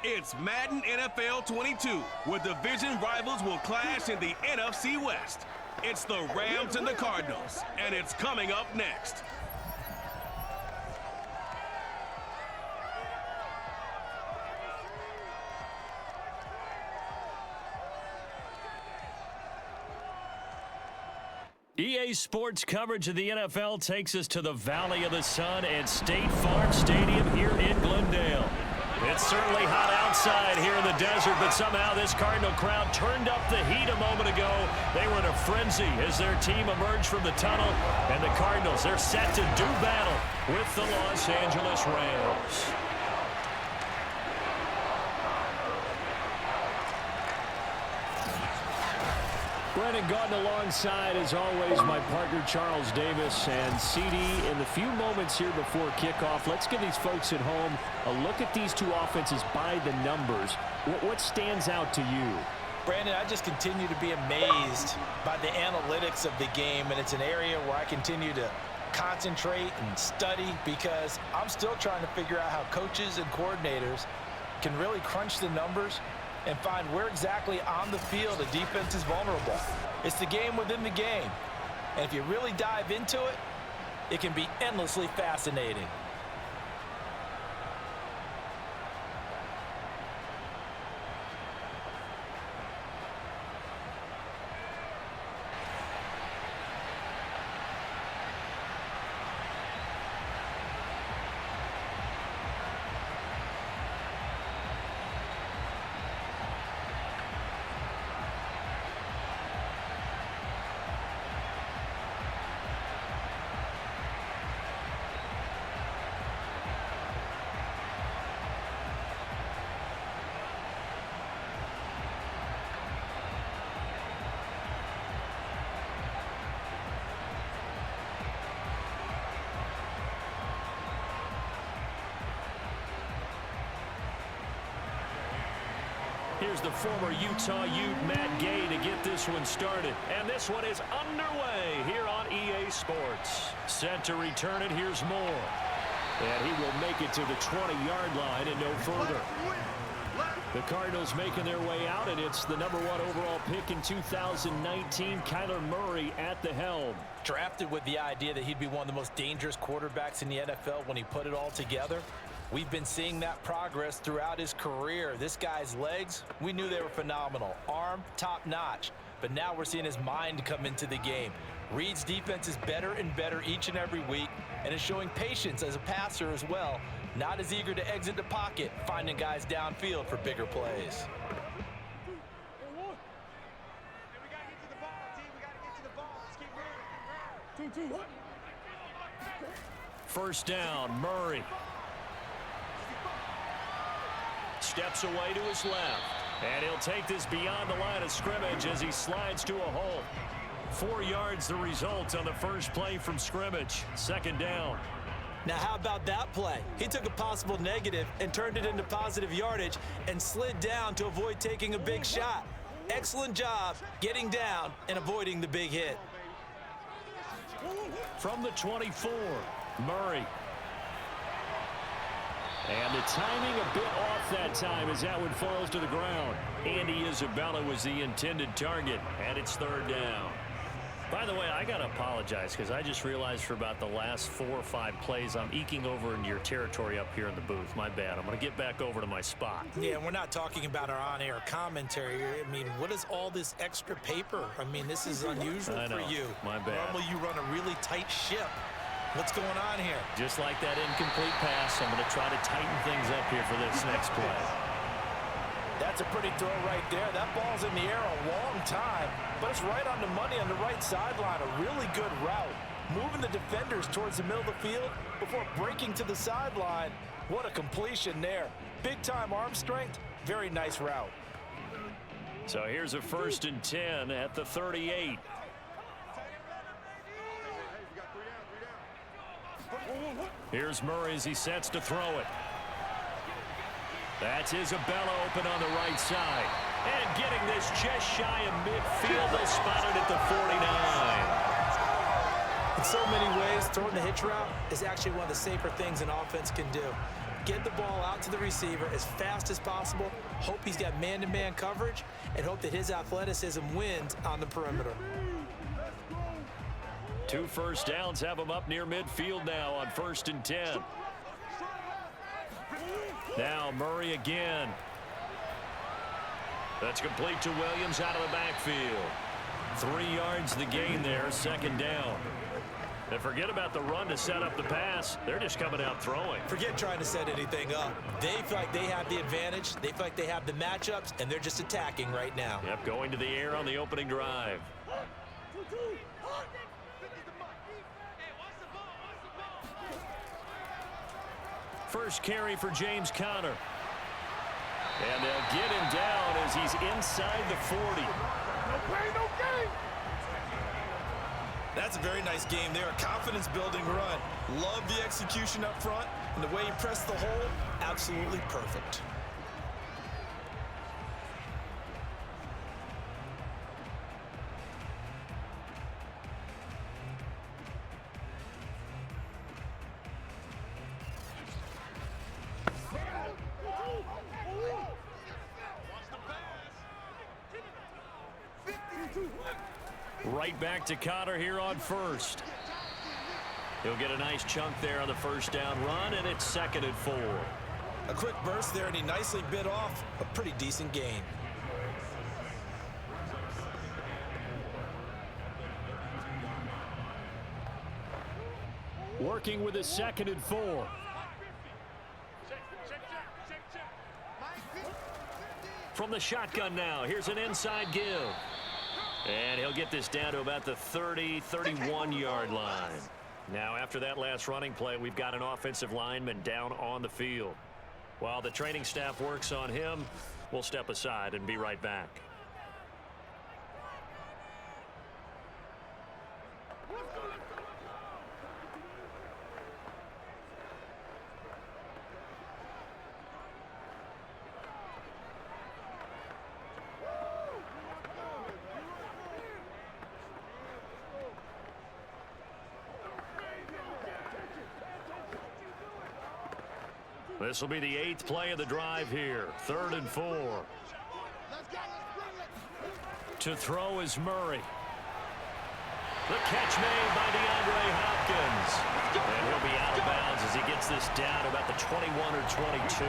It's Madden NFL 22, where division rivals will clash in the NFC West. It's the Rams and the Cardinals, and it's coming up next. EA Sports coverage of the NFL takes us to the Valley of the Sun at State Farm Stadium here in Glendale. It's certainly hot outside here in the desert, but somehow this Cardinal crowd turned up the heat a moment ago. They were in a frenzy as their team emerged from the tunnel, and the Cardinals, they're set to do battle with the Los Angeles Rams. Brennan Gaudin alongside, as always, my partner Charles Davis. And CD, in the few moments here before kickoff, let's give these folks at home a look at these two offenses by the numbers. What stands out to you? Brandon, I just continue to be amazed by the analytics of the game, and it's an area where I continue to concentrate and study because I'm still trying to figure out how coaches and coordinators can really crunch the numbers and find where exactly on the field a defense is vulnerable. It's the game within the game. And if you really dive into it, it can be endlessly fascinating. Here's the former Utah Ute, Matt Gay, to get this one started. And this one is underway here on EA Sports. Set to return it, here's Moore. And he will make it to the 20-yard line and no further. The Cardinals making their way out, and it's the #1 overall pick in 2019, Kyler Murray at the helm. Drafted with the idea that he'd be one of the most dangerous quarterbacks in the NFL when he put it all together. We've been seeing that progress throughout his career. This guy's legs, we knew they were phenomenal. Arm, top-notch. But now we're seeing his mind come into the game. Reed's defense is better and better each and every week, and is showing patience as a passer as well. Not as eager to exit the pocket, finding guys downfield for bigger plays. First down, Murray. Steps away to his left. And he'll take this beyond the line of scrimmage as he slides to a hole. 4 yards the result on the first play from scrimmage. Second down. Now how about that play? He took a possible negative and turned it into positive yardage and slid down to avoid taking a big shot. Excellent job getting down and avoiding the big hit. From the 24, Murray. And the timing a bit off that time as that one falls to the ground. Andy Isabella was the intended target, and it's third down. By the way, I got to apologize because I just realized for about the last 4 or 5 plays I'm eking over into your territory up here in the booth. My bad. I'm going to get back over to my spot. Yeah, we're not talking about our on-air commentary. I mean, what is all this extra paper? I mean, this is unusual for you. My bad. Normally you run a really tight ship. What's going on here? Just like that incomplete pass, I'm going to try to tighten things up here for this next play. That's a pretty throw right there. That ball's in the air a long time, but it's right on the money on the right sideline. A really good route. Moving the defenders towards the middle of the field before breaking to the sideline. What a completion there. Big-time arm strength. Very nice route. So here's a 1st and 10 at the 38. Here's Murray as he sets to throw it. That's Isabella open on the right side. And getting this just shy of midfield. They'll spot it at the 49. In so many ways, throwing the hitch route is actually one of the safer things an offense can do. get the ball out to the receiver as fast as possible, hope he's got man-to-man coverage, and hope that his athleticism wins on the perimeter. 2 first downs have him up near midfield now on 1st and 10. Now Murray again. That's complete to Williams out of the backfield. 3 yards the gain there, 2nd down. And forget about the run to set up the pass. They're just coming out throwing. Forget trying to set anything up. They feel like they have the advantage. They feel like they have the matchups, and they're just attacking right now. Yep, going to the air on the opening drive. First carry for James Conner. And they'll get him down as he's inside the 40. No play, no game. That's a very nice game there. A confidence-building run. Love the execution up front, and the way he pressed the hole, absolutely perfect. Right back to Conner here on 1st. He'll get a nice chunk there on the 1st down run, and it's 2nd and 4. A quick burst there, and he nicely bit off a pretty decent gain. Working with his 2nd and 4. From the shotgun now, here's an inside give. And he'll get this down to about the 31-yard line. Now, after that last running play, we've got an offensive lineman down on the field. While the training staff works on him, we'll step aside and be right back. This will be the 8th play of the drive here. 3rd and 4. To throw is Murray. The catch made by DeAndre Hopkins. And he'll be out of bounds as he gets this down about the 21 or 22.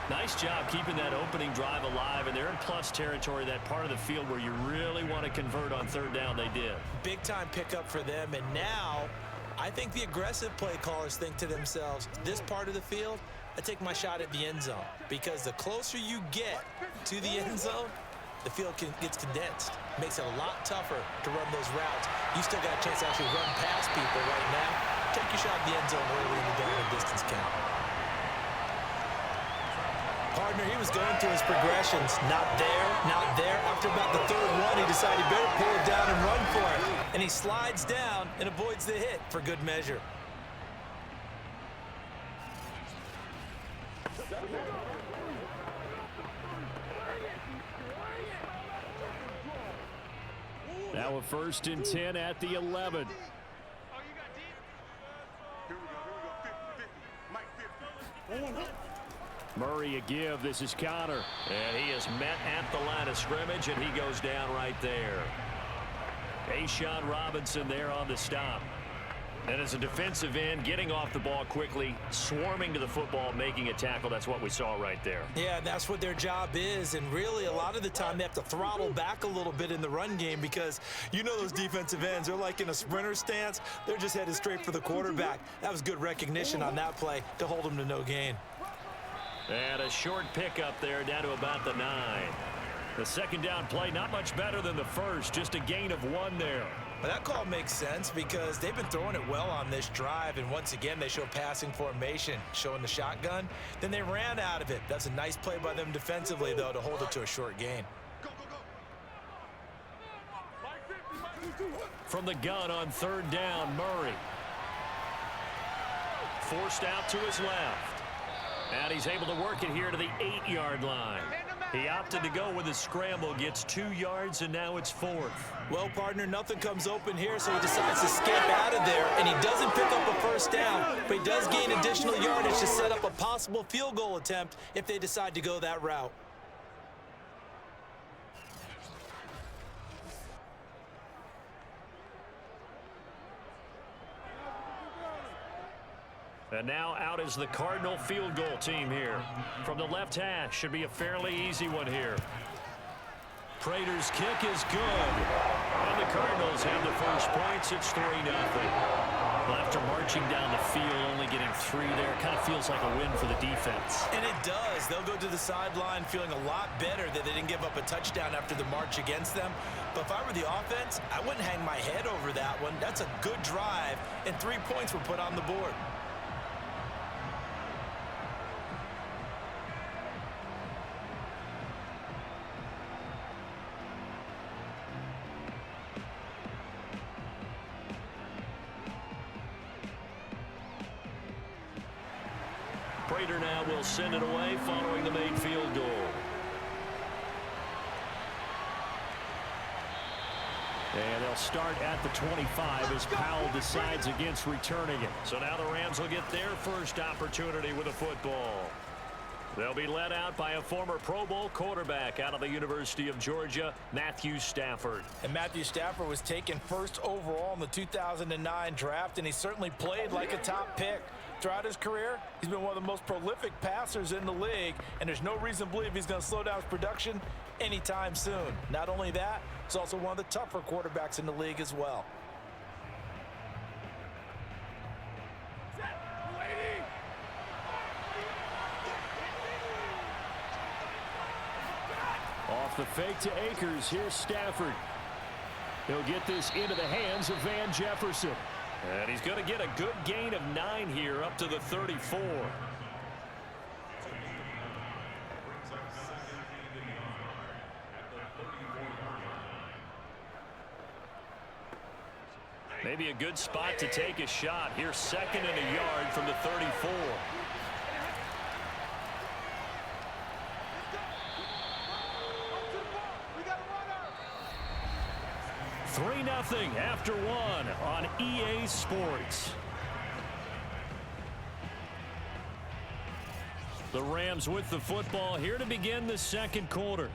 Nice job keeping that opening drive alive, and they're in plus territory, that part of the field where you really want to convert on 3rd down. They did. Big time pickup for them, and now I think the aggressive play callers think to themselves, this part of the field, I take my shot at the end zone. Because the closer you get to the end zone, the field gets condensed. Makes it a lot tougher to run those routes. You still got a chance to actually run past people right now. Take your shot at the end zone early in the down and distance count. Partner, he was going through his progressions. Not there, not there. After about the 3rd one, he decided he better pull it down and run for it. And he slides down and avoids the hit for good measure. Now a 1st and 10 at the 11. Murray a give. This is Conner. And he is met at the line of scrimmage, and he goes down right there. A'Shawn Robinson there on the stop. And as a defensive end, getting off the ball quickly, swarming to the football, making a tackle. That's what we saw right there. Yeah, that's what their job is. And really, a lot of the time, they have to throttle back a little bit in the run game because you know those defensive ends, they're like in a sprinter stance. They're just headed straight for the quarterback. That was good recognition on that play to hold them to no gain. And a short pickup there down to about the 9. The 2nd down play, not much better than the first, just a gain of 1 there. Well, that call makes sense because they've been throwing it well on this drive, and once again, they show passing formation, showing the shotgun. Then they ran out of it. That's a nice play by them defensively, though, to hold it to a short gain. From the gun on 3rd down, Murray. Forced out to his left. And he's able to work it here to the 8-yard line. He opted to go with a scramble, gets 2 yards, and now it's 4th. Well, partner, nothing comes open here, so he decides to skip out of there, and he doesn't pick up a first down, but he does gain additional yardage to set up a possible field goal attempt if they decide to go that route. And now out is the Cardinal field goal team here. From the left hash, should be a fairly easy one here. Prater's kick is good. And the Cardinals have the first points. It's 3-0. Well, after marching down the field, only getting 3 there, kind of feels like a win for the defense. And it does. They'll go to the sideline feeling a lot better that they didn't give up a touchdown after the march against them. But if I were the offense, I wouldn't hang my head over that one. That's a good drive, and 3 points were put on the board. Prater now will send it away following the made field goal. And they'll start at the 25 as Powell decides against returning it. So now the Rams will get their first opportunity with a football. They'll be led out by a former Pro Bowl quarterback out of the University of Georgia, Matthew Stafford. And Matthew Stafford was taken first overall in the 2009 draft, and he certainly played like a top pick. Throughout his career, he's been one of the most prolific passers in the league, and there's no reason to believe he's going to slow down his production anytime soon. Not only that, he's also one of the tougher quarterbacks in the league as well. Off the fake to Akers, here's Stafford. He'll get this into the hands of Van Jefferson. And he's going to get a good gain of 9 here up to the 34. Maybe a good spot to take a shot. Here's 2nd and a yard from the 34. 3-0 after 1 on EA Sports. The Rams with the football here to begin the second quarter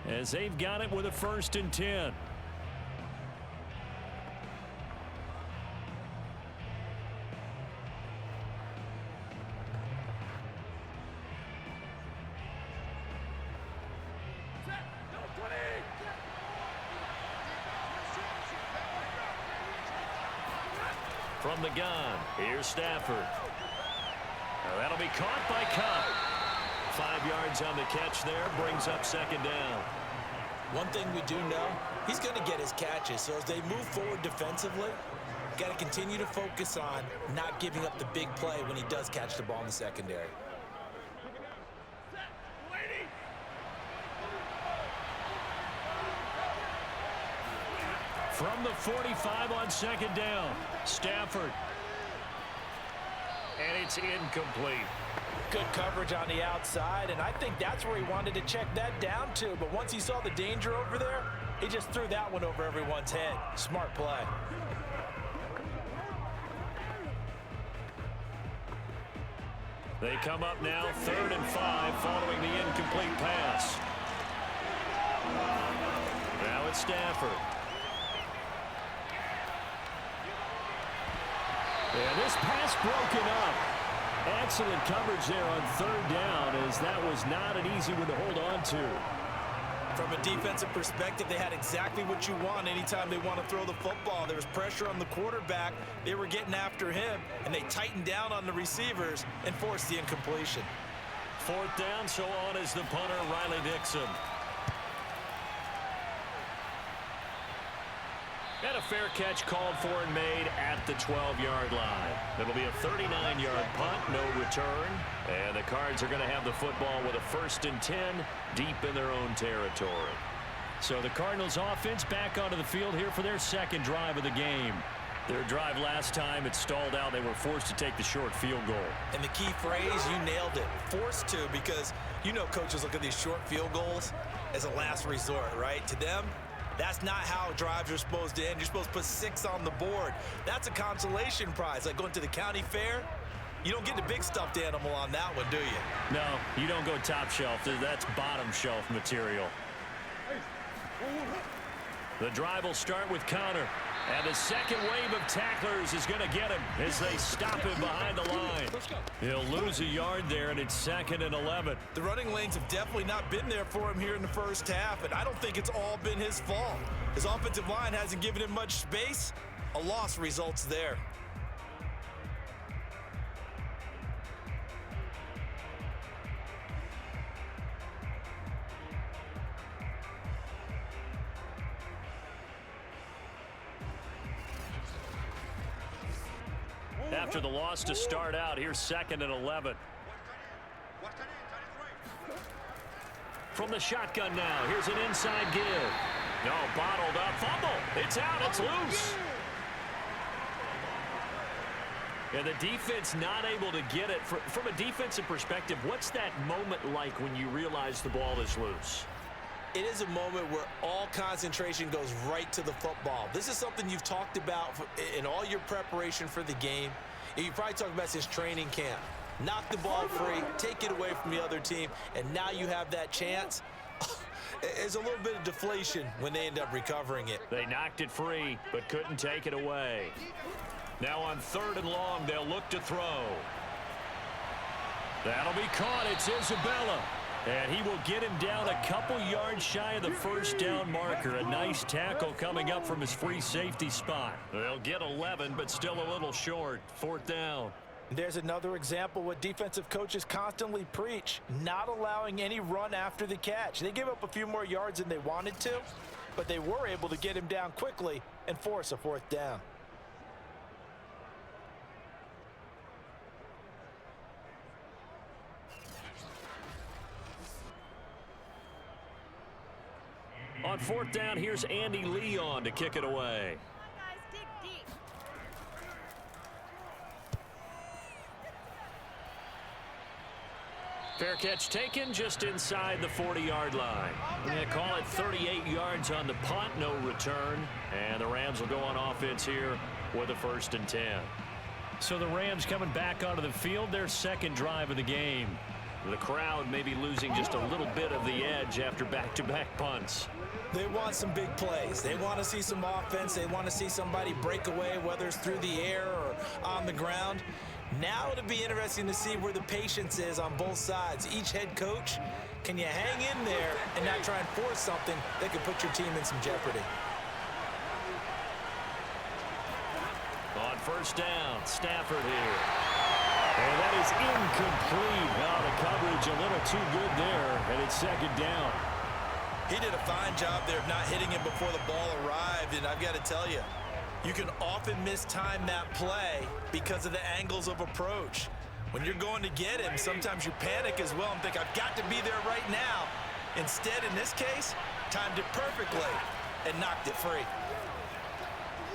as they've got it with a 1st and 10. From the gun, here's Stafford. Now that'll be caught by Cobb. 5 yards on the catch there, brings up 2nd down. One thing we do know, he's going to get his catches. So as they move forward defensively, got to continue to focus on not giving up the big play when he does catch the ball in the secondary. From the 45 on 2nd down, Stafford. And it's incomplete. Good coverage on the outside, and I think that's where he wanted to check that down to. But once he saw the danger over there, he just threw that one over everyone's head. Smart play. They come up now 3rd and 5 following the incomplete pass. Now it's Stafford. And this pass broken up. Excellent coverage there on 3rd down, as that was not an easy one to hold on to. From a defensive perspective, they had exactly what you want anytime they want to throw the football. There was pressure on the quarterback. They were getting after him, and they tightened down on the receivers and forced the incompletion. 4th down, so on is the punter, Riley Dixon. And a fair catch called for and made at the 12-yard line. It'll be a 39-yard punt, no return. And the Cards are going to have the football with a 1st and 10 deep in their own territory. So the Cardinals offense back onto the field here for their 2nd drive of the game. Their drive last time, it stalled out. They were forced to take the short field goal. And the key phrase, you nailed it, forced to, because you know coaches look at these short field goals as a last resort, right? To them, that's not how drives are supposed to end. You're supposed to put 6 on the board. That's a consolation prize, like going to the county fair. You don't get the big stuffed animal on that one, do you? No, you don't go top shelf. That's bottom shelf material. The drive will start with Connor. And the second wave of tacklers is going to get him as they stop him behind the line. He'll lose a yard there, and it's 2nd and 11. The running lanes have definitely not been there for him here in the first half, and I don't think it's all been his fault. His offensive line hasn't given him much space. A loss results there. After the loss to start out, here's 2nd and 11. From the shotgun now, here's an inside give. No, bottled up, fumble. It's out, it's loose. And the defense not able to get it. From a defensive perspective, what's that moment like when you realize the ball is loose? It is a moment where all concentration goes right to the football. This is something you've talked about in all your preparation for the game. You probably talked about since training camp. Knock the ball free, take it away from the other team, and now you have that chance. There's a little bit of deflation when they end up recovering it. They knocked it free, but couldn't take it away. Now on 3rd and long, they'll look to throw. That'll be caught. It's Isabella. And he will get him down a couple yards shy of the first down marker. A nice tackle coming up from his free safety spot. They'll get 11, but still a little short. 4th down. There's another example what defensive coaches constantly preach, not allowing any run after the catch. They gave up a few more yards than they wanted to, but they were able to get him down quickly and force a 4th down. On 4th down, here's Andy Leon to kick it away. Fair catch taken just inside the 40-yard line. They call it 38 yards on the punt, no return. And the Rams will go on offense here with a 1st and 10. So the Rams coming back onto the field, their 2nd drive of the game. The crowd may be losing just a little bit of the edge after back-to-back punts. They want some big plays. They want to see some offense. They want to see somebody break away, whether it's through the air or on the ground. Now it'll be interesting to see where the patience is on both sides. Each head coach, can you hang in there and not try and force something that could put your team in some jeopardy? On 1st down, Stafford here. And that is incomplete. Now the coverage a little too good there, and it's 2nd down. He did a fine job there of not hitting him before the ball arrived, and I've got to tell you, you can often mistime that play because of the angles of approach. When you're going to get him, sometimes you panic as well and think, I've got to be there right now. Instead, in this case, timed it perfectly and knocked it free.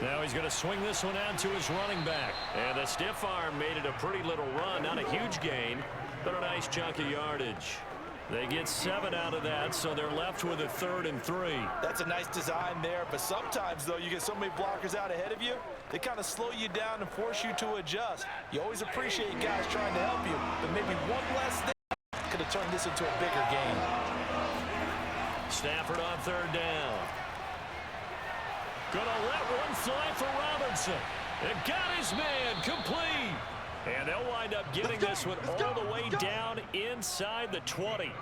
Now he's going to swing this one out to his running back. And the stiff arm made it a pretty little run. Not a huge gain, but a nice chunk of yardage. They get 7 out of that, so they're left with a 3rd and 3. That's a nice design there, but sometimes, though, you get so many blockers out ahead of you, they kind of slow you down and force you to adjust. You always appreciate guys trying to help you, but maybe one less thing could have turned this into a bigger game. Stafford on 3rd down. Gonna let one fly for Robinson. It got his man complete. And they'll wind up getting this one all the way down inside the 20.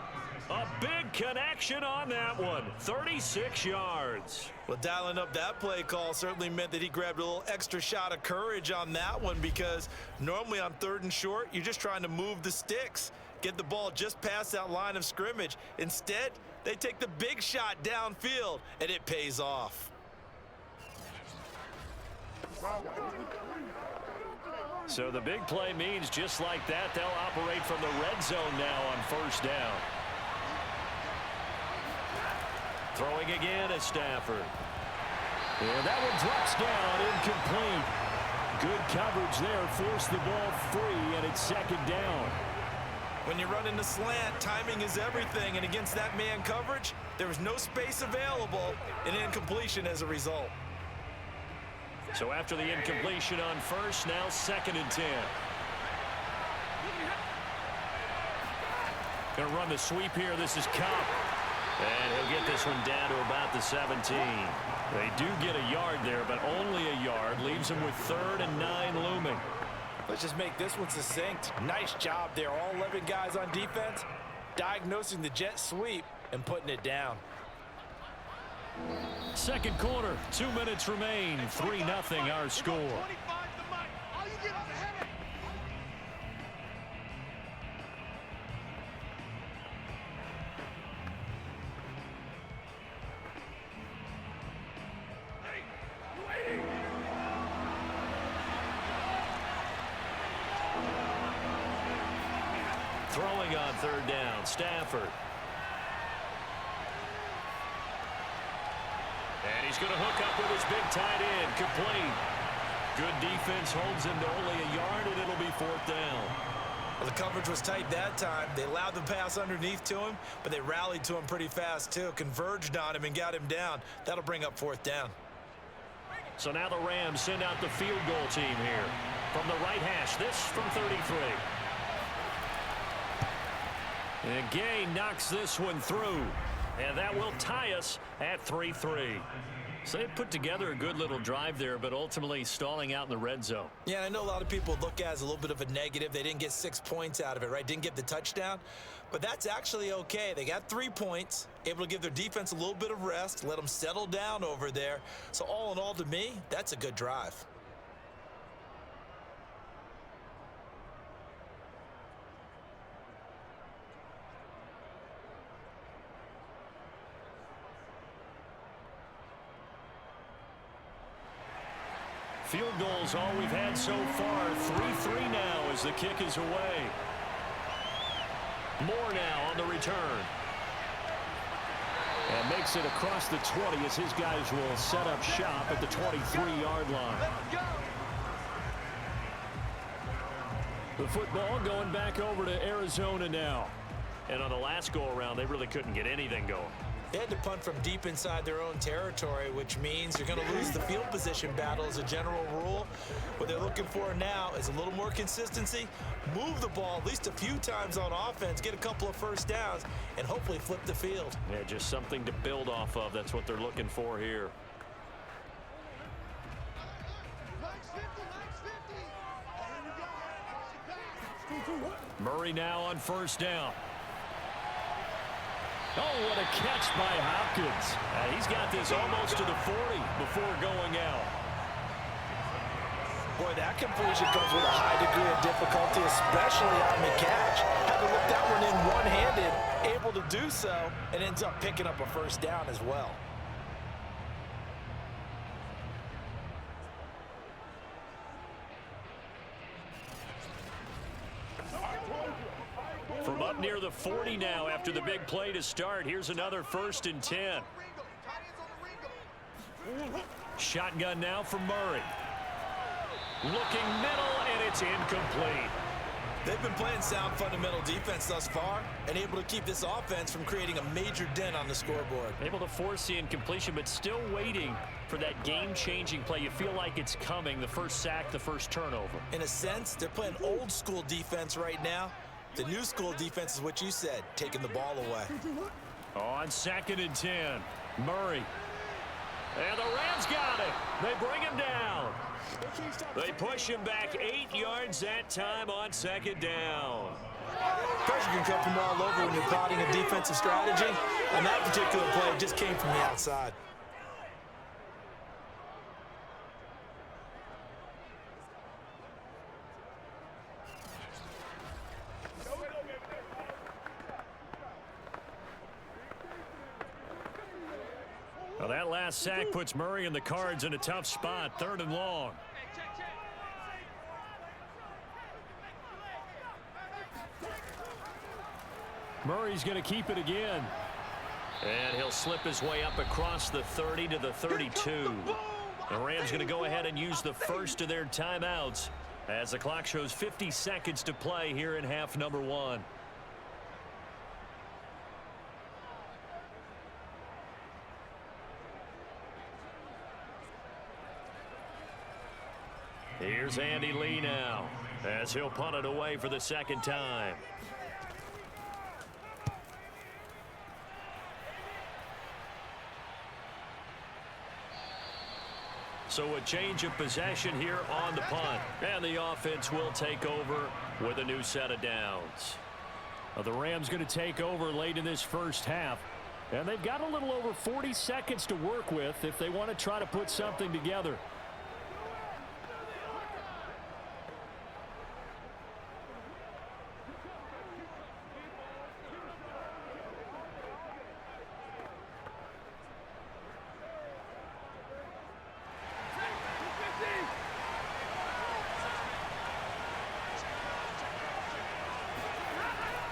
A big connection on that one. 36 yards. Well, dialing up that play call certainly meant that he grabbed a little extra shot of courage on that one, because normally on 3rd and short, you're just trying to move the sticks, get the ball just past that line of scrimmage. Instead, they take the big shot downfield, and it pays off. So the big play means just like that, they'll operate from the red zone now on 1st down. Throwing again is Stafford. And that one drops down, incomplete. Good coverage there, forced the ball free, and it's 2nd down. When you run in the slant, timing is everything, and against that man coverage, there was no space available, and incompletion as a result. So after the incompletion on first, now 2nd and 10. Going to run the sweep here. This is Cup. And he'll get this one down to about the 17. They do get a yard there, but only a yard. Leaves them with 3rd and 9 looming. Let's just make this one succinct. Nice job there. All 11 guys on defense, diagnosing the jet sweep and putting it down. Second quarter, 2 minutes remain. 3-0 our score. Throwing on 3rd down, Stafford. And he's going to hook up with his big tight end, complete. Good defense holds him to only a yard, and it'll be 4th down. Well, the coverage was tight that time. They allowed the pass underneath to him, but they rallied to him pretty fast, too. Converged on him and got him down. That'll bring up 4th down. So now the Rams send out the field goal team here. From the right hash, this from 33. And Gay knocks this one through. And that will tie us at 3-3. So they put together a good little drive there, but ultimately stalling out in the red zone. Yeah, I know a lot of people look at it as a little bit of a negative. They didn't get 6 points out of it, right? Didn't get the touchdown. But that's actually okay. They got 3 points, able to give their defense a little bit of rest, let them settle down over there. So all in all, to me, that's a good drive. Field goals all we've had so far. 3-3 now as the kick is away. Moore now on the return. And makes it across the 20 as his guys will set up shop at the 23-yard line. The football going back over to Arizona now. And on the last go-around, they really couldn't get anything going. They had to punt from deep inside their own territory, which means you're going to lose the field position battle as a general rule. What they're looking for now is a little more consistency, move the ball at least a few times on offense, get a couple of first downs, and hopefully flip the field. Yeah, just something to build off of. That's what they're looking for here. Murray now on 1st down. Oh, what a catch by Hopkins. He's got this almost to the 40 before going out. Boy, that completion comes with a high degree of difficulty, especially on the catch. Had to look that one in one-handed, able to do so, and ends up picking up a first down as well. From up near the 40 now after the big play to start. Here's another 1st and 10. Shotgun now for Murray. Looking middle, and it's incomplete. They've been playing sound fundamental defense thus far and able to keep this offense from creating a major dent on the scoreboard. Able to force the incompletion, but still waiting for that game-changing play. You feel like it's coming, the first sack, the first turnover. In a sense, they're playing old-school defense right now. The new school defense is what you said, taking the ball away. On 2nd and 10, Murray. And the Rams got it. They bring him down. They push him back 8 yards that time on 2nd down. Pressure can come from all over when you're plotting a defensive strategy, and that particular play just came from the outside. Well, that last sack puts Murray and the Cards in a tough spot, 3rd and long. Murray's going to keep it again. And he'll slip his way up across the 30 to the 32. The Rams going to go ahead and use the first of their timeouts as the clock shows 50 seconds to play here in half number 1. Here's Andy Lee now as he'll punt it away for the second time. So a change of possession here on the punt. And the offense will take over with a new set of downs. Well, the Rams going to take over late in this first half. And they've got a little over 40 seconds to work with if they want to try to put something together.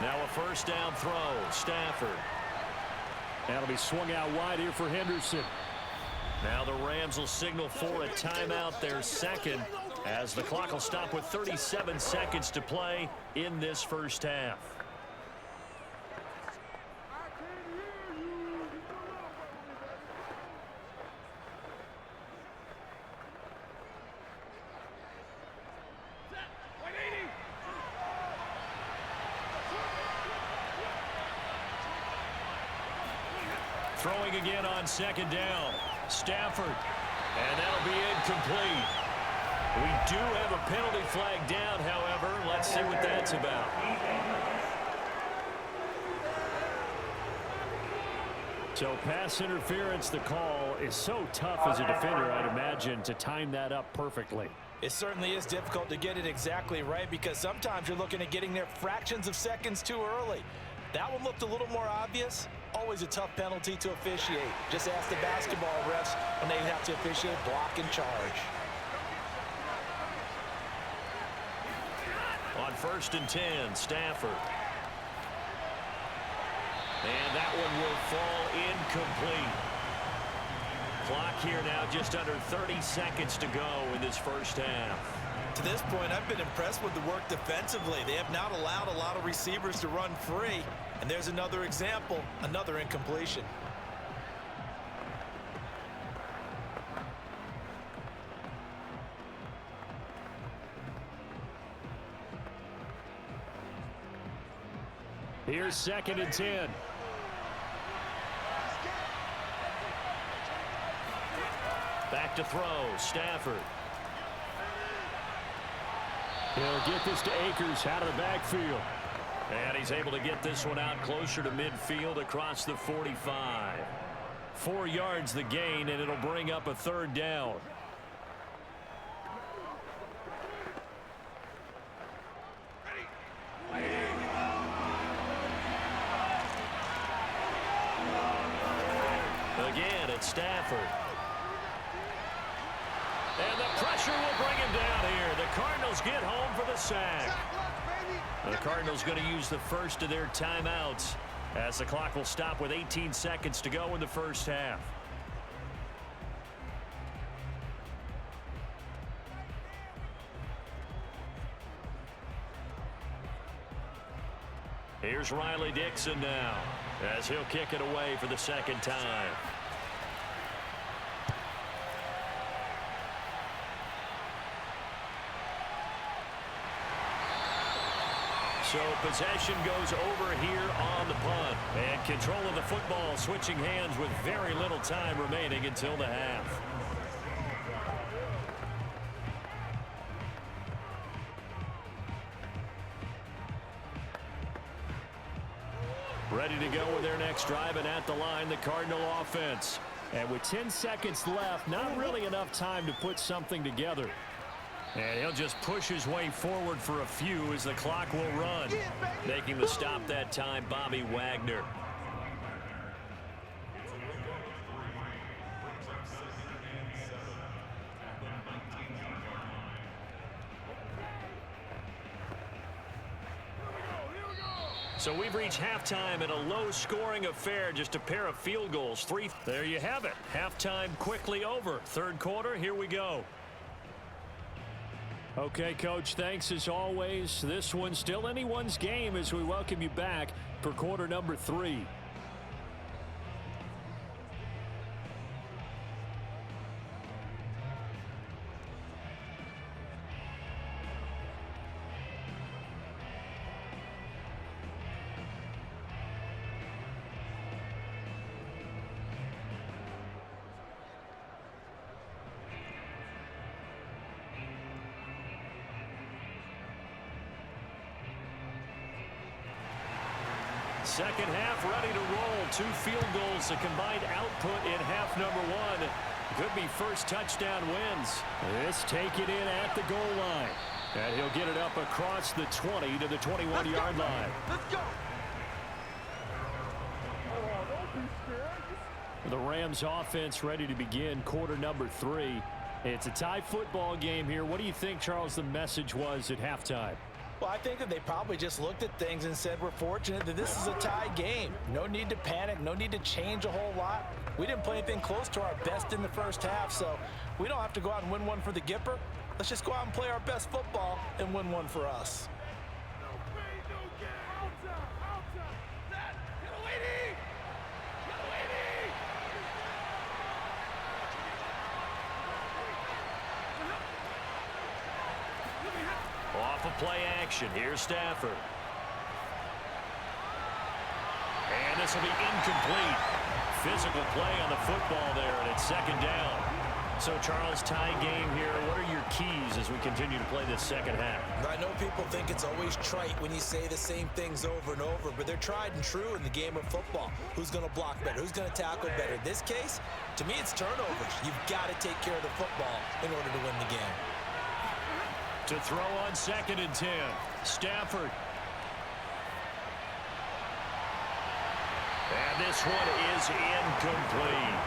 Now a first down throw, Stafford. That'll be swung out wide here for Henderson. Now the Rams will signal for a timeout, their second, as the clock will stop with 37 seconds to play in this first half. Throwing again on second down. Stafford. And that'll be incomplete. We do have a penalty flag down, however. Let's see what that's about. So pass interference, the call is so tough as a defender, I'd imagine, to time that up perfectly. It certainly is difficult to get it exactly right because sometimes you're looking at getting there fractions of seconds too early. That one looked a little more obvious. Always a tough penalty to officiate. Just ask the basketball refs when they have to officiate block and charge. On 1st and 10, Stafford. And that one will fall incomplete. Clock here now just under 30 seconds to go in this first half. To this point, I've been impressed with the work defensively. They have not allowed a lot of receivers to run free. And there's another example, another incompletion. Here's 2nd and 10. Back to throw, Stafford. He'll get this to Akers out of the backfield. And he's able to get this one out closer to midfield across the 45. 4 yards the gain, and it'll bring up a 3rd down. Again, it's Stafford. And the pressure will bring him down here. The Cardinals get home for the sack. The Cardinals going to use the first of their timeouts as the clock will stop with 18 seconds to go in the first half. Here's Riley Dixon now as he'll kick it away for the second time. So possession goes over here on the punt. And control of the football switching hands with very little time remaining until the half. Ready to go with their next drive, and at the line, the Cardinal offense. And with 10 seconds left, not really enough time to put something together. And he'll just push his way forward for a few as the clock will run. Making the stop that time, Bobby Wagner. So we've reached halftime in a low-scoring affair, just a pair of field goals. 3. There you have it. Halftime quickly over. Third quarter, here we go. Okay, Coach, thanks as always. This one's still anyone's game as we welcome you back for quarter number 3. Second half ready to roll. 2 field goals, a combined output in half number 1. Could be first touchdown wins. This take it in at the goal line. And he'll get it up across the 20 to the 21-yard line. Let's go. The Rams offense ready to begin quarter number 3. It's a tie football game here. What do you think, Charles, the message was at halftime? Well, I think that they probably just looked at things and said, we're fortunate that this is a tie game. No need to panic, no need to change a whole lot. We didn't play anything close to our best in the first half, so we don't have to go out and win one for the Gipper. Let's just go out and play our best football and win one for us. Off of play action, here's Stafford. And this will be incomplete. Physical play on the football there, and it's second down. So, Charles, tie game here. What are your keys as we continue to play this second half? I know people think it's always trite when you say the same things over and over, but they're tried and true in the game of football. Who's going to block better? Who's going to tackle better? In this case, to me, it's turnovers. You've got to take care of the football in order to win the game. To throw on 2nd and 10. Stafford. And this one is incomplete.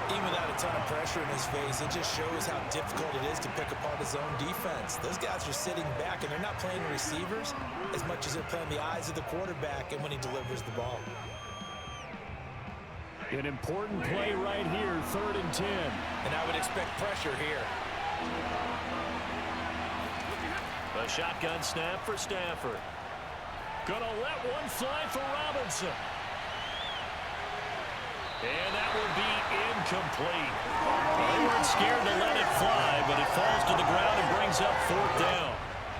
Even without a ton of pressure in his face, it just shows how difficult it is to pick apart his own defense. Those guys are sitting back, and they're not playing the receivers as much as they're playing the eyes of the quarterback and when he delivers the ball. An important play right here, 3rd and 10. And I would expect pressure here. A shotgun snap for Stafford. Gonna let one fly for Robinson. And that will be incomplete. They weren't scared to let it fly, but it falls to the ground and brings up 4th down.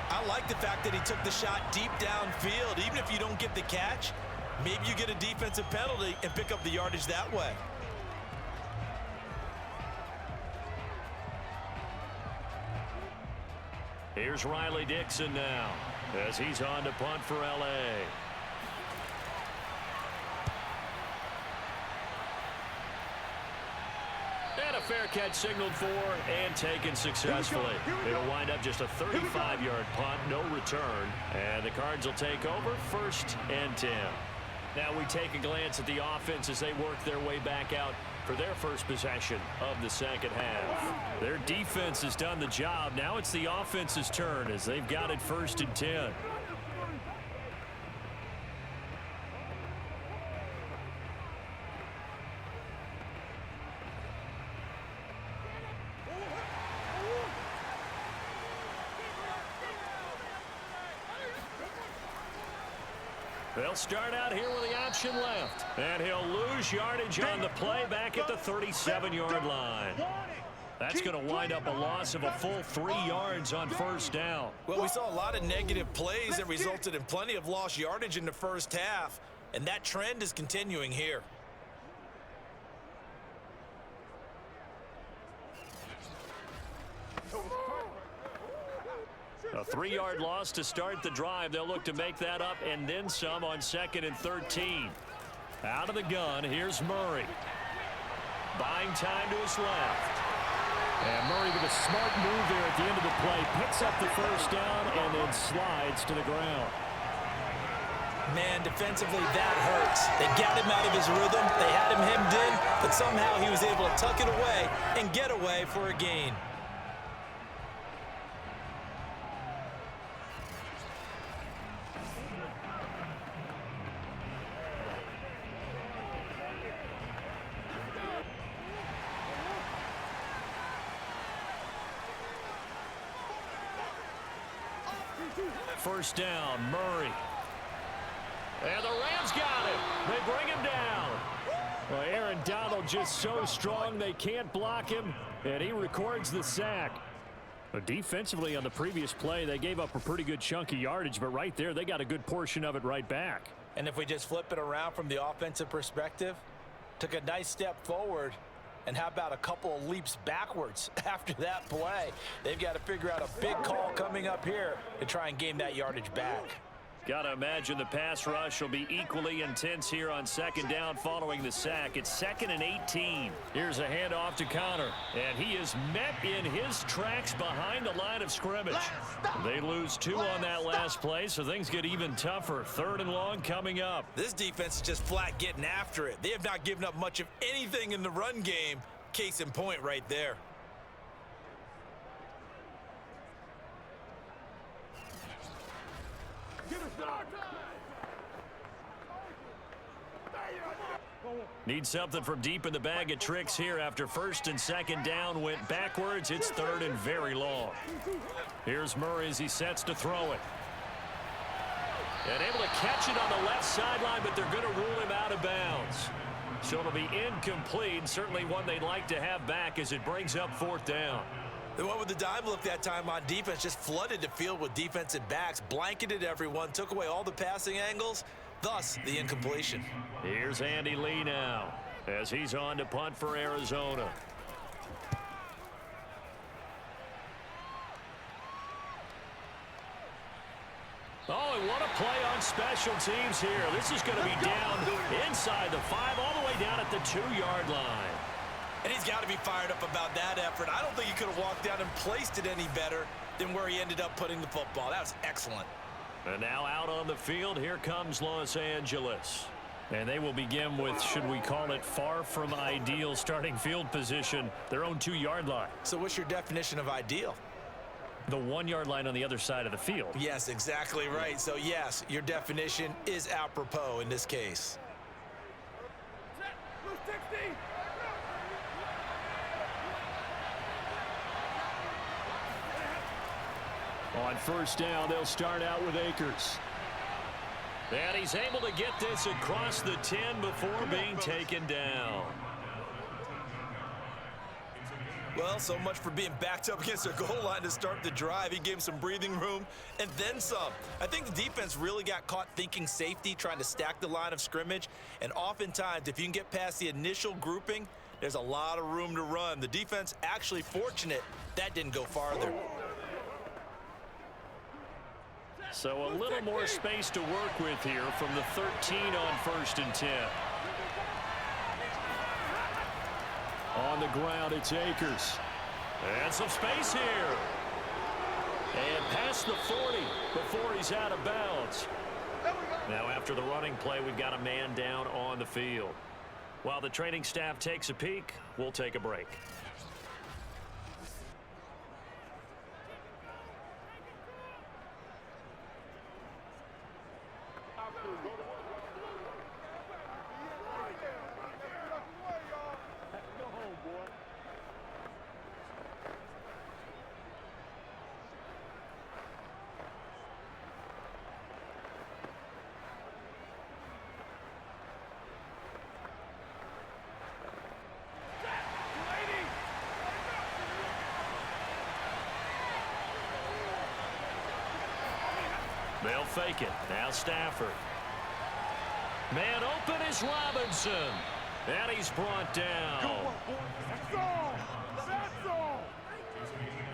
I like the fact that he took the shot deep downfield. Even if you don't get the catch, maybe you get a defensive penalty and pick up the yardage that way. Here's Riley Dixon now as he's on to punt for L.A. And a fair catch signaled for and taken successfully. It'll wind up just a 35-yard punt, no return. And the Cards will take over 1st and 10. Now we take a glance at the offense as they work their way back out for their first possession of the second half. Their defense has done the job. Now it's the offense's turn as they've got it 1st and 10. They'll start out here with the option left. And he'll lose yardage on the play back at the 37-yard line. That's going to wind up a loss of a full 3 yards on 1st down. Well, we saw a lot of negative plays that resulted in plenty of lost yardage in the first half, and that trend is continuing here. A 3-yard loss to start the drive. They'll look to make that up and then some on 2nd and 13. Out of the gun, here's Murray. Buying time to his left. And Murray with a smart move there at the end of the play. Picks up the 1st down and then slides to the ground. Man, defensively, that hurts. They got him out of his rhythm. They had him hemmed in, but somehow he was able to tuck it away and get away for a gain. First down, Murray. And the Rams got him. They bring him down. Well, Aaron Donald just so strong they can't block him, and he records the sack. But defensively on the previous play, they gave up a pretty good chunk of yardage, but right there, they got a good portion of it right back. And if we just flip it around from the offensive perspective, took a nice step forward, and how about a couple of leaps backwards after that play? They've got to figure out a big call coming up here to try and gain that yardage back. Got to imagine the pass rush will be equally intense here on second down following the sack. It's 2nd and 18. Here's a handoff to Connor. And he is met in his tracks behind the line of scrimmage. They lose 2 on that last play, so things get even tougher. 3rd and long coming up. This defense is just flat getting after it. They have not given up much of anything in the run game. Case in point right there. Need something from deep in the bag of tricks here after 1st and 2nd down went backwards. It's 3rd and very long. Here's Murray as he sets to throw it. And able to catch it on the left sideline, but they're going to rule him out of bounds. So it'll be incomplete. Certainly one they'd like to have back as it brings up 4th down. They went with the dime look that time on defense, just flooded the field with defensive backs, blanketed everyone, took away all the passing angles, thus the incompletion. Here's Andy Lee now as he's on to punt for Arizona. Oh, and what a play on special teams here. This is going to be down inside the 5, all the way down at the 2-yard line. And he's got to be fired up about that effort. I don't think he could have walked down and placed it any better than where he ended up putting the football. That was excellent. And now out on the field, here comes Los Angeles. And they will begin with, should we call it, far from ideal starting field position, their own 2-yard line. So what's your definition of ideal? The 1-yard line on the other side of the field. Yes, exactly right. So, yes, your definition is apropos in this case. On 1st down, they'll start out with Akers. And he's able to get this across the 10 before being taken down. Well, so much for being backed up against their goal line to start the drive. He gave some breathing room and then some. I think the defense really got caught thinking safety, trying to stack the line of scrimmage. And oftentimes, if you can get past the initial grouping, there's a lot of room to run. The defense actually fortunate that didn't go farther. So a little more space to work with here from the 13 on 1st and 10. On the ground, it's Akers. And some space here. And past the 40 before he's out of bounds. Now after the running play, we've got a man down on the field. While the training staff takes a peek, we'll take a break. They'll fake it. Now Stafford. Man open is Robinson. And he's brought down.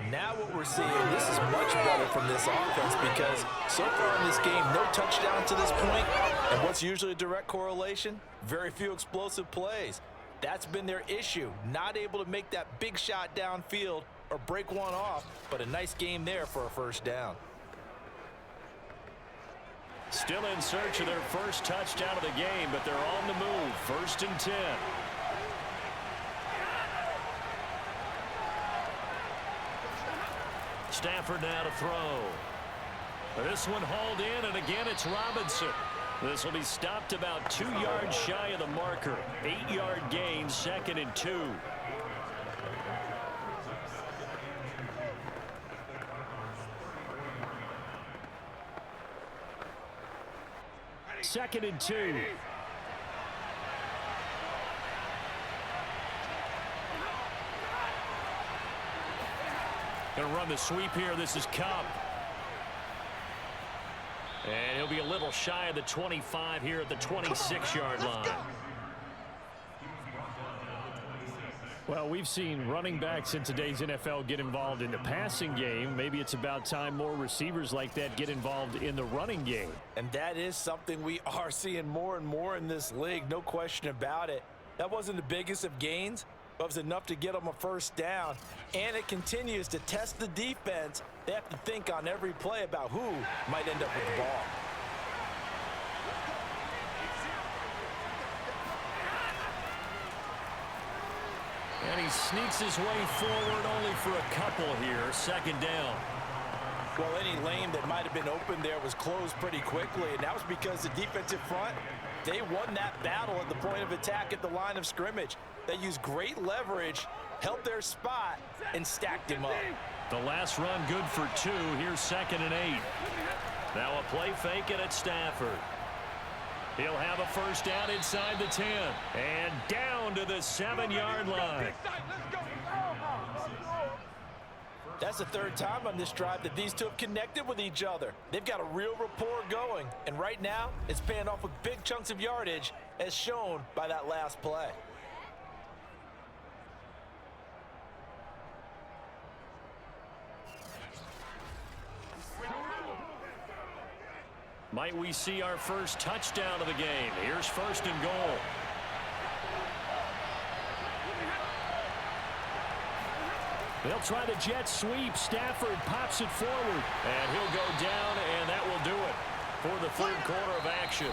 Now what we're seeing, this is much better from this offense because so far in this game, no touchdown to this point. And what's usually a direct correlation? Very few explosive plays. That's been their issue. Not able to make that big shot downfield or break one off, but a nice game there for a 1st down. Still in search of their first touchdown of the game, but they're on the move. 1st and 10. Stafford now to throw. This one hauled in, and again it's Robinson. This will be stopped about 2 yards shy of the marker. 8-yard gain, 2nd and 2. Second and 2. Going to run the sweep here. This is Cup. And he'll be a little shy of the 25 here at the 26-yard line. Well, we've seen running backs in today's NFL get involved in the passing game. Maybe it's about time more receivers like that get involved in the running game. And that is something we are seeing more and more in this league, no question about it. That wasn't the biggest of gains, but it was enough to get them a first down. And it continues to test the defense. They have to think on every play about who might end up with the ball. And he sneaks his way forward only for a couple here. Second down. Well, any lane that might have been open there was closed pretty quickly, and that was because the defensive front, they won that battle at the point of attack at the line of scrimmage. They used great leverage, held their spot, and stacked him up. The last run good for 2. Here's 2nd and 8. Now a play fake and it's Stafford. He'll have a first down inside the 10. And down to the 7-yard line. That's the third time on this drive that these two have connected with each other. They've got a real rapport going. And right now, it's paying off with big chunks of yardage, as shown by that last play. Might we see our first touchdown of the game? Here's 1st and goal. They'll try the jet sweep. Stafford pops it forward. And he'll go down, and that will do it for the 3rd quarter of action.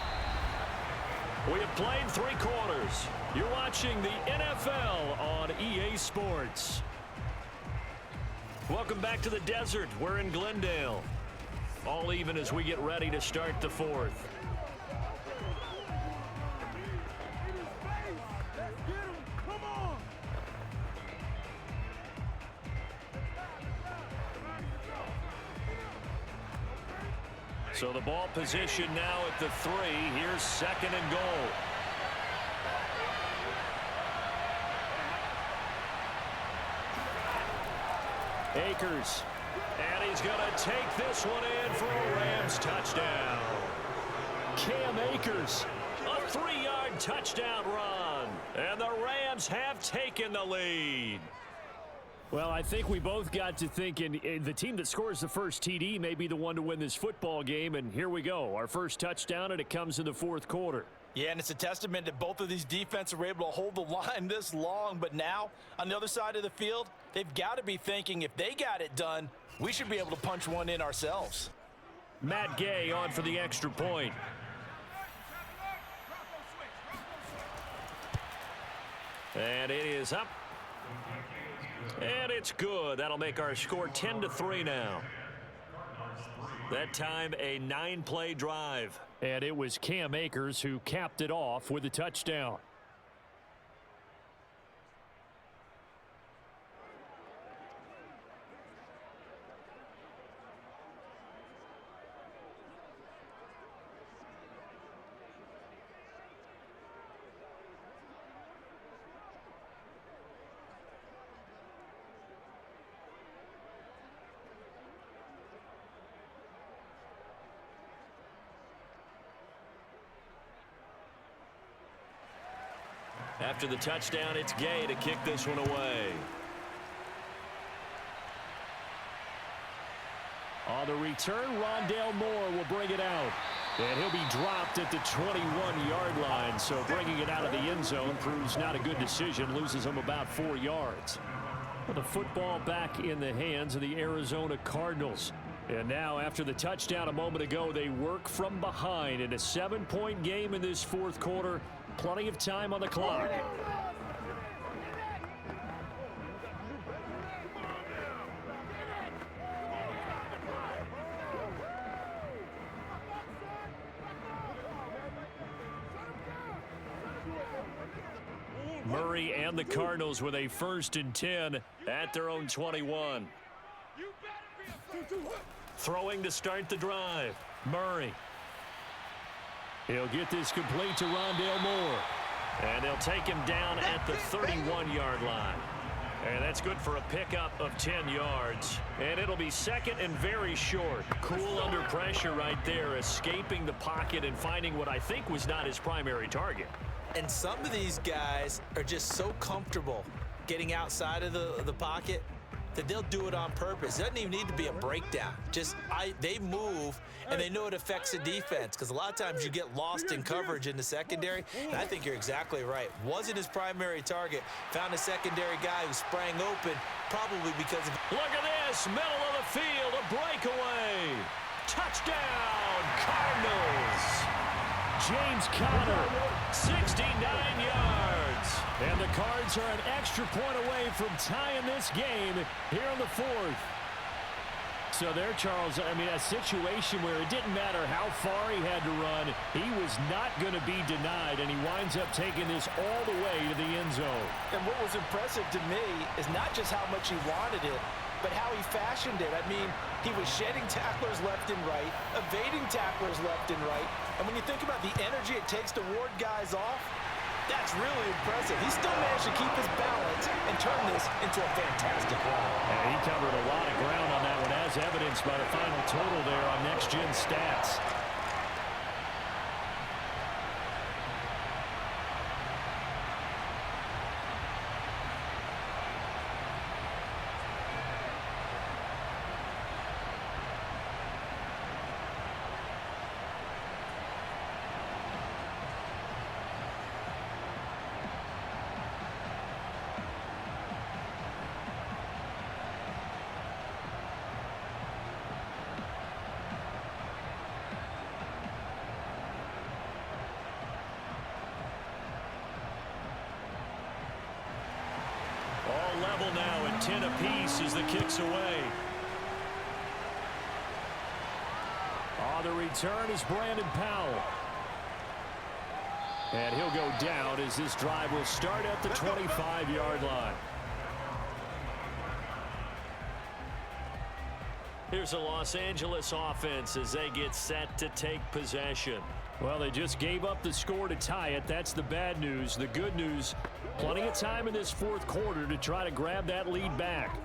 We have played 3 quarters. You're watching the NFL on EA Sports. Welcome back to the desert. We're in Glendale. All even as we get ready to start the 4th. So the ball position now at the 3. Here's 2nd and goal. Akers. And he's going to take this one in for a Rams touchdown. Cam Akers, a 3-yard touchdown run. And the Rams have taken the lead. Well, I think we both got to thinking the team that scores the first TD may be the one to win this football game. And here we go. Our first touchdown, and it comes in the 4th quarter. Yeah, and it's a testament that both of these defenses were able to hold the line this long. But now, on the other side of the field, they've got to be thinking if they got it done, we should be able to punch one in ourselves. Matt Gay on for the extra point. And it is up. And it's good. That'll make our score 10-3 now. That time a 9-play drive. And it was Cam Akers who capped it off with a touchdown. After the touchdown, it's Gay to kick this one away. On the return, Rondale Moore will bring it out. And he'll be dropped at the 21-yard line. So bringing it out of the end zone proves not a good decision. Loses him about 4 yards. Well, the football back in the hands of the Arizona Cardinals. And now, after the touchdown a moment ago, they work from behind in a 7-point game in this 4th quarter. Plenty of time on the clock. Murray and the Cardinals with a 1st and 10 at their own 21. Throwing to start the drive. Murray. He'll get this complete to Rondale Moore. And they'll take him down at the 31-yard line. And that's good for a pickup of 10 yards. And it'll be 2nd and very short. Cool under pressure right there, escaping the pocket and finding what I think was not his primary target. And some of these guys are just so comfortable getting outside of the pocket, that they'll do it on purpose. It doesn't even need to be a breakdown. They move, and they know it affects the defense, because a lot of times you get lost in coverage in the secondary, and I think you're exactly right. Wasn't his primary target. Found a secondary guy who sprang open, probably because of... Look at this, middle of the field, a breakaway. Touchdown, Cardinals. James Conner, 69 yards. And the Cards are an extra point away from tying this game here in the fourth. So there, Charles, I mean, a situation where it didn't matter how far he had to run, he was not going to be denied, and he winds up taking this all the way to the end zone. And what was impressive to me is not just how much he wanted it, but how he fashioned it. I mean, he was shedding tacklers left and right, evading tacklers left and right. And when you think about the energy it takes to ward guys off, that's really impressive. He still managed to keep his balance and turn this into a fantastic run. And he covered a lot of ground on that one, as evidenced by the final total there on Next Gen Stats. All level now at 10 apiece as the kick's away. The return is Brandon Powell. And he'll go down as this drive will start at the 25-yard line. Here's the Los Angeles offense as they get set to take possession. Well, they just gave up the score to tie it. That's the bad news. The good news, plenty of time in this fourth quarter to try to grab that lead back.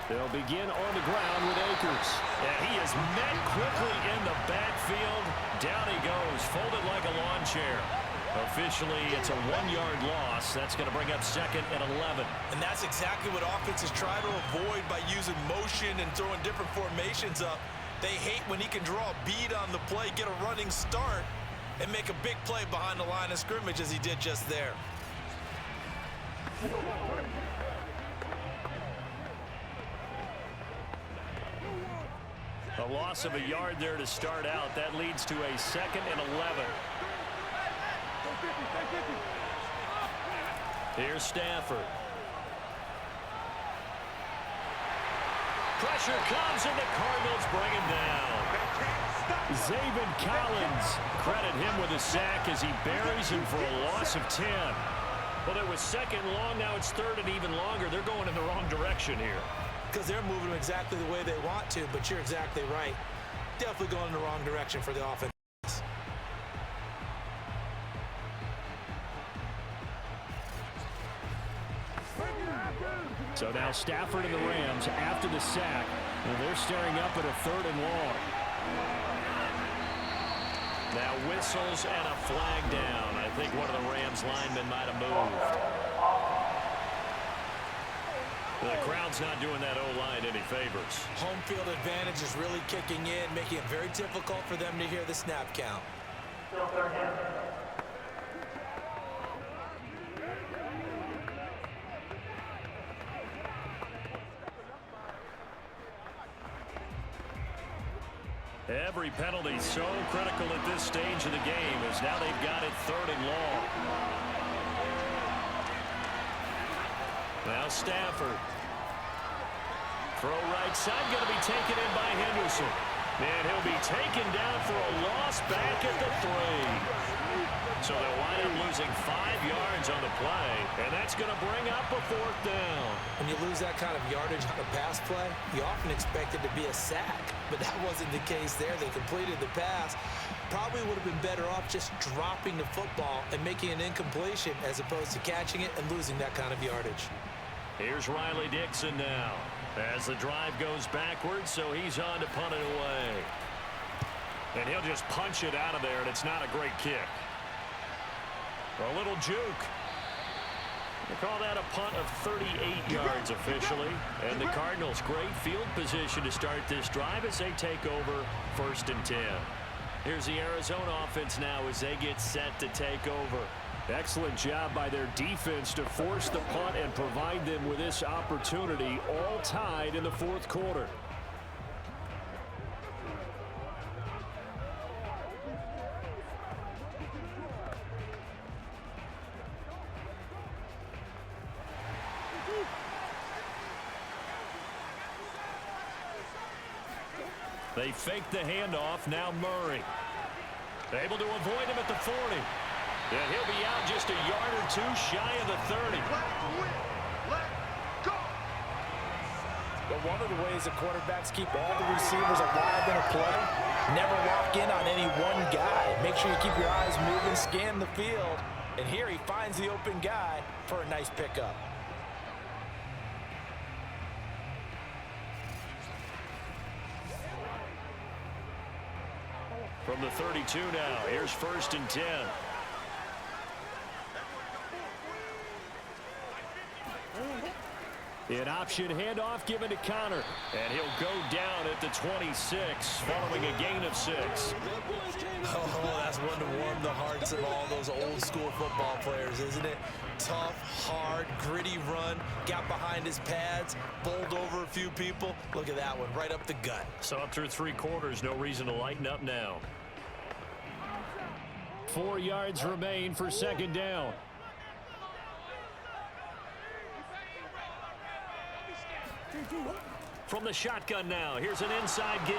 They'll begin on the ground with Akers. And he is met quickly in the backfield. Down he goes, folded like a lawn chair. Officially, it's a 1-yard loss. That's going to bring up second and 11. And that's exactly what offenses try to avoid by using motion and throwing different formations up. They hate when he can draw a bead on the play, get a running start, and make a big play behind the line of scrimmage as he did just there. A loss of a yard there to start out. That leads to a second and 11. Here's Stafford. Pressure comes and the Cardinals bring him down. Zaven Collins, credit him with a sack as he buries him for a loss of 10. Well, it was second long, now it's third and even longer. They're going in the wrong direction here. Because they're moving them exactly the way they want to, but you're exactly right. Definitely going in the wrong direction for the offense. So now Stafford and the Rams after the sack, and they're staring up at a third and long. Now whistles and a flag down. I think one of the Rams linemen might have moved. The crowd's not doing that O-line any favors. Home field advantage is really kicking in, making it very difficult for them to hear the snap count. Every penalty so critical at this stage of the game as now they've got it third and long. Now Stafford. Throw right side, going to be taken in by Henderson. And he'll be taken down for a loss back at the 3. So they'll wind up losing 5 yards on the play, and that's going to bring up a fourth down. When you lose that kind of yardage on a pass play, you often expect it to be a sack, but that wasn't the case there. They completed the pass. Problem probably would have been better off just dropping the football and making an incompletion as opposed to catching it and losing that kind of yardage. Here's Riley Dixon now as the drive goes backwards, so he's on to punt it away. And he'll just punch it out of there, and it's not a great kick. A little juke. They call that a punt of 38 yards officially. And the Cardinals, great field position to start this drive as they take over 1st and 10. Here's the Arizona offense now as they get set to take over. Excellent job by their defense to force the punt and provide them with this opportunity, all tied in the 4th quarter. They fake the handoff. Now Murray. Able to avoid him at the 40. And he'll be out just a yard or 2 shy of the 30. But one of the ways the quarterbacks keep all the receivers alive in a play, never lock in on any one guy. Make sure you keep your eyes moving, scan the field. And here he finds the open guy for a nice pickup. From the 32 now, here's 1st and 10. An option handoff given to Connor. And he'll go down at the 26 following a gain of 6. Oh, that's one to warm the hearts of all those old school football players, isn't it? Tough, hard, gritty run. Got behind his pads, bowled over a few people. Look at that one, right up the gut. So up through 3 quarters, no reason to lighten up now. 4 yards remain for 2nd down. From the shotgun now, here's an inside give.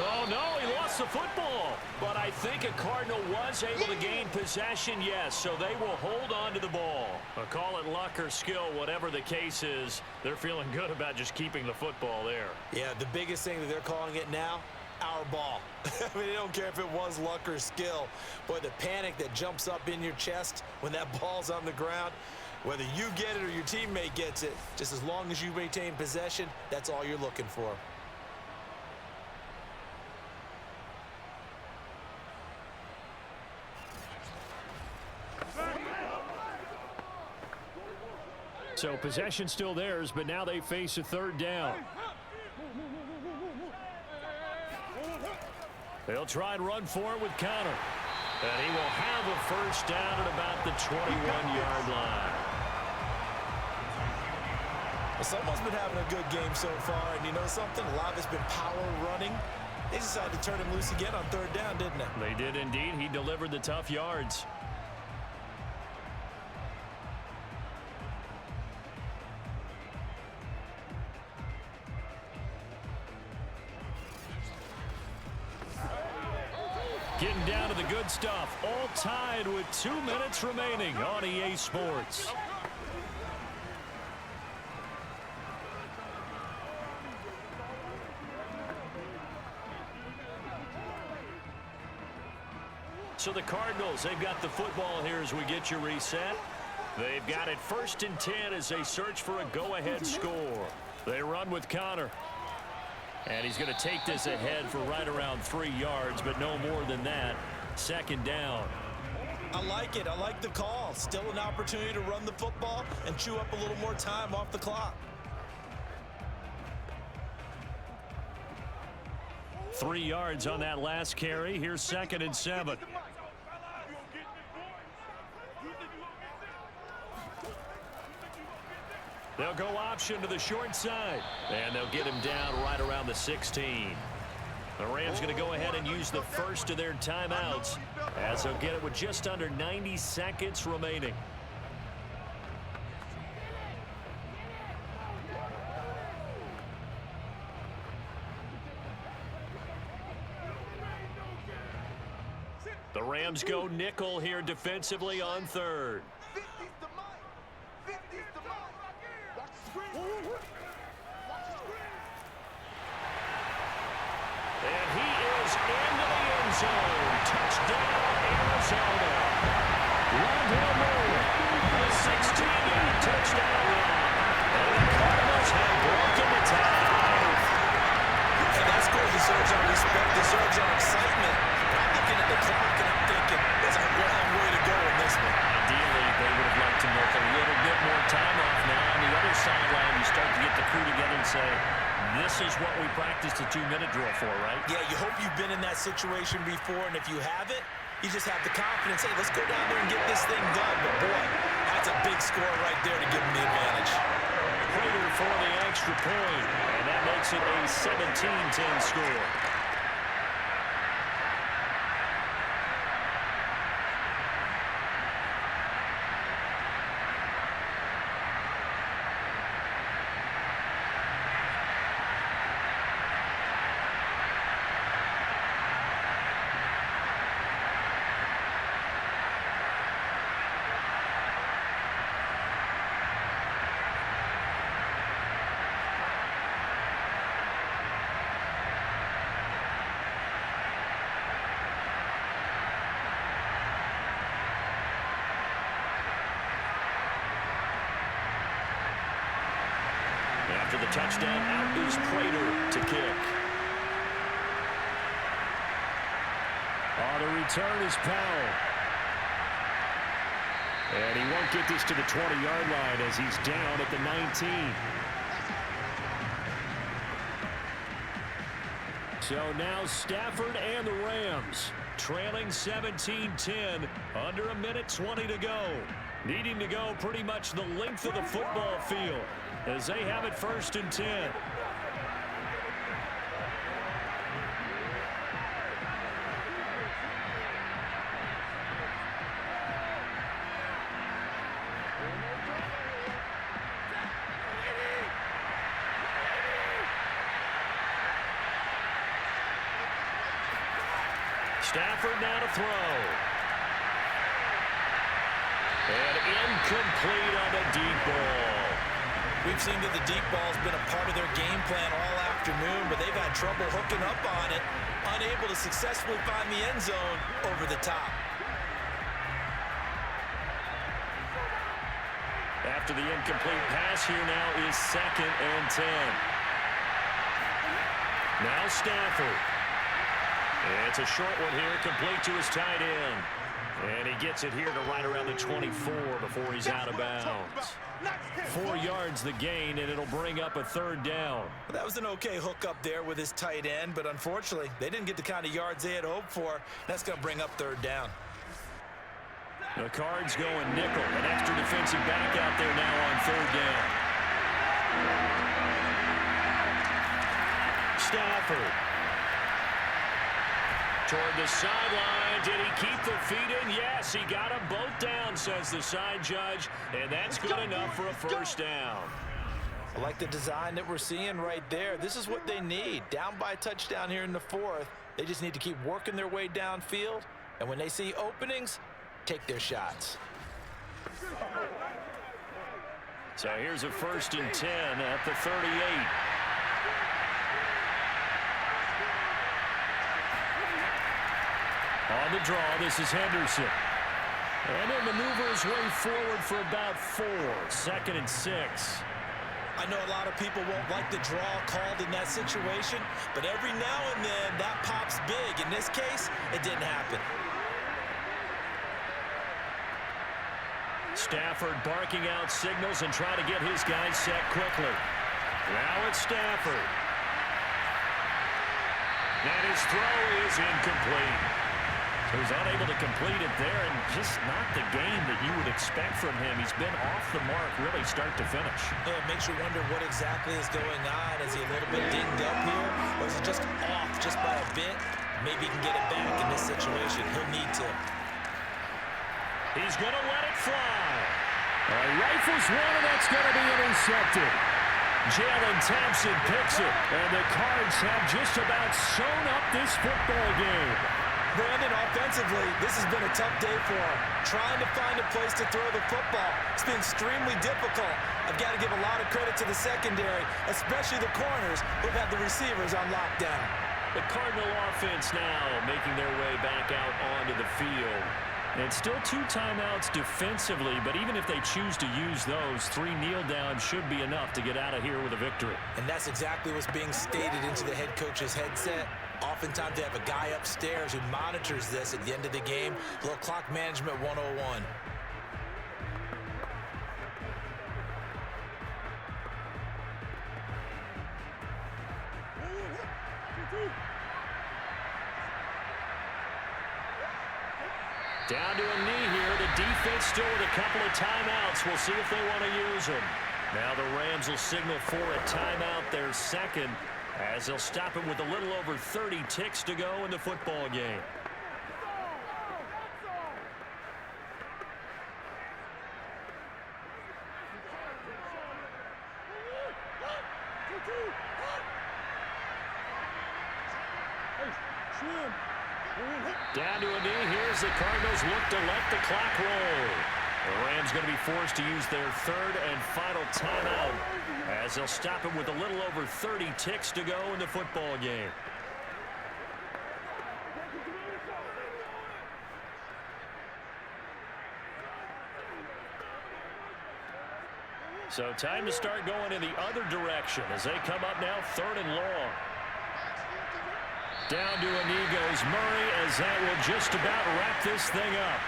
Oh, no, he lost the football. But I think a Cardinal was able to gain possession, yes, so they will hold on to the ball. Call it luck or skill, whatever the case is, they're feeling good about just keeping the football there. Yeah, the biggest thing that they're calling it now, our ball. I mean, they don't care if it was luck or skill. Boy, the panic that jumps up in your chest when that ball's on the ground, whether you get it or your teammate gets it, just as long as you maintain possession, that's all you're looking for. So possession still theirs, but now they face a 3rd down. They'll try and run for it with Connor. And he will have a 1st down at about the 21-yard line. Well, someone's been having a good game so far, and you know something? A lot of it's been power running. They decided to turn him loose again on 3rd down, didn't they? They did indeed. He delivered the tough yards. Getting down to the good stuff. All tied with 2 minutes remaining on EA Sports. So the Cardinals, they've got the football here as we get you reset. They've got it 1st and 10 as they search for a go-ahead score. They run with Connor. And he's going to take this ahead for right around 3 yards, but no more than that. 2nd down. I like it. I like the call. Still an opportunity to run the football and chew up a little more time off the clock. 3 yards on that last carry. Here's 2nd and 7. They'll go option to the short side. And they'll get him down right around the 16. The Rams going to go ahead and use the first of their timeouts as they'll get it with just under 90 seconds remaining. The Rams go nickel here defensively on 3rd. And he is into the end zone. drill for, right? Yeah, you hope you've been in that situation before, and if you haven't, you just have the confidence, hey, let's go down there and get this thing done. But, boy, that's a big score right there to give them the advantage. Prater for the extra point, and that makes it a 17-10 score. After the touchdown, out is Prater to kick. On the return is Powell. And he won't get this to the 20-yard line as he's down at the 19. So now Stafford and the Rams trailing 17-10, under a minute 20 to go. Needing to go pretty much the length of the football field as they have it 1st and 10. Stafford now to throw. And incomplete on the deep ball. We've seen that the deep ball's been a part of their game plan all afternoon, but they've had trouble hooking up on it, unable to successfully find the end zone over the top. After the incomplete pass, here now is 2nd and 10. Now Stafford. It's a short one here, complete to his tight end. And he gets it here to right around the 24 before he's out of bounds. 4 yards the gain, and it'll bring up a 3rd down. That was an okay hook up there with his tight end, but unfortunately, they didn't get the kind of yards they had hoped for. That's going to bring up 3rd down. The Cards going nickel. An extra defensive back out there now on 3rd down. Stafford. Toward the sideline. Did he keep the feet in? Yes, he got them both down, says the side judge. And that's good enough for a 1st down. I like the design that we're seeing right there. This is what they need. Down by a touchdown here in the 4th. They just need to keep working their way downfield. And when they see openings, take their shots. So here's a 1st and 10 at the 38. On the draw, this is Henderson. And he'll maneuver his way forward for about 4. 2nd and 6. I know a lot of people won't like the draw called in that situation, but every now and then that pops big. In this case, it didn't happen. Stafford barking out signals and trying to get his guys set quickly. Now it's Stafford. And his throw is incomplete. He was unable to complete it there, and just not the game that you would expect from him. He's been off the mark really start to finish. It makes you wonder what exactly is going on. Is he a little bit dinged up here, or is he just off just by a bit? Maybe he can get it back in this situation. He'll need to. He's going to let it fly. Rifles one, and that's going to be intercepted. Jalen Thompson picks it, and the Cards have just about sewn up this football game. Brandon, offensively, this has been a tough day for him. Trying to find a place to throw the football. It's been extremely difficult. I've got to give a lot of credit to the secondary, especially the corners who've had the receivers on lockdown. The Cardinal offense now making their way back out onto the field. And still 2 timeouts defensively, but even if they choose to use those, 3 kneel downs should be enough to get out of here with a victory. And that's exactly what's being stated into the head coach's headset. Oftentimes they have a guy upstairs who monitors this at the end of the game. A little clock management 101. Down to a knee here. The defense still with a couple of timeouts. We'll see if they want to use them. Now the Rams will signal for a timeout, their second, as they'll stop him with a little over 30 ticks to go in the football game. Down to a knee. Here's the Cardinals look to let the clock roll. The Rams going to be forced to use their third and final timeout as they'll stop him with a little over 30 ticks to go in the football game. So time to start going in the other direction as they come up now, third and long. Down to a knee goes Murray as that will just about wrap this thing up.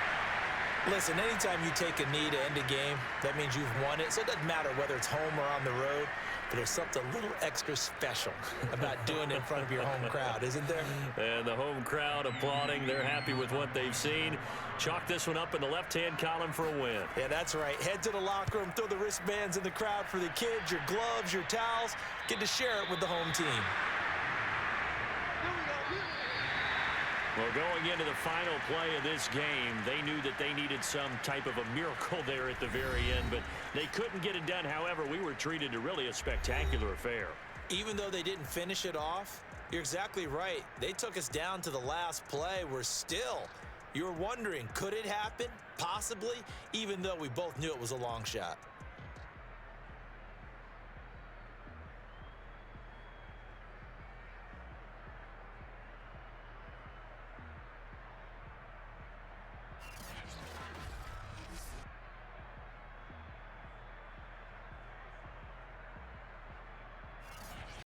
Listen, anytime you take a knee to end a game, that means you've won it. So it doesn't matter whether it's home or on the road, but there's something a little extra special about doing it in front of your home crowd, isn't there? And the home crowd applauding. They're happy with what they've seen. Chalk this one up in the left-hand column for a win. Yeah, that's right. Head to the locker room, throw the wristbands in the crowd for the kids, your gloves, your towels. Get to share it with the home team. Well, going into the final play of this game, they knew that they needed some type of a miracle there at the very end, but they couldn't get it done. However, we were treated to really a spectacular affair. Even though they didn't finish it off, you're exactly right. They took us down to the last play. You're wondering, could it happen? Possibly, even though we both knew it was a long shot.